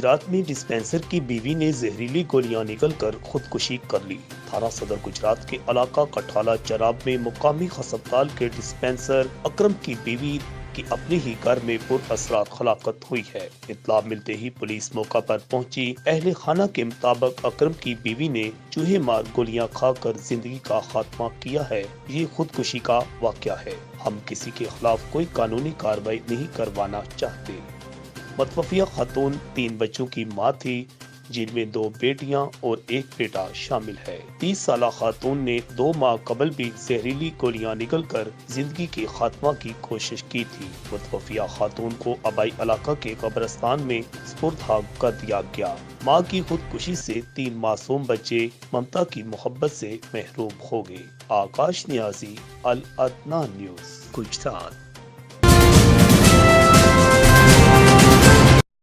गुजरात में डिस्पेंसर की बीवी ने जहरीली गोलियां निकलकर खुदकुशी कर ली। थाना सदर गुजरात के इलाका कठाला चराब में मुकामी अस्पताल के डिस्पेंसर अकरम की बीवी की अपने ही घर में पुरअसरार हलाकत हुई है। इत्तला मिलते ही पुलिस मौका पर पहुंची। अहले खाना के मुताबिक अकरम की बीवी ने चूहे मार गोलियां खाकर जिंदगी का खात्मा किया है। ये खुदकुशी का वाकया है। हम किसी के खिलाफ कोई कानूनी कार्रवाई नहीं करवाना चाहते। मतवफिया खातून 3 बच्चों की मां थी, जिनमें 2 बेटियां और 1 बेटा शामिल है। 30 साला खातून ने 2 माह कबल भी जहरीली गोलियां निकलकर जिंदगी के खात्मा की कोशिश की थी। मतवफिया खातून को आबाई इलाका के कब्रिस्तान में सुपुर्द कर दिया गया। माँ की खुदकुशी से 3 मासूम बच्चे ममता की मोहब्बत से महरूम हो गए। आकाश नियाजी, अल अदनान न्यूज, गुजरात।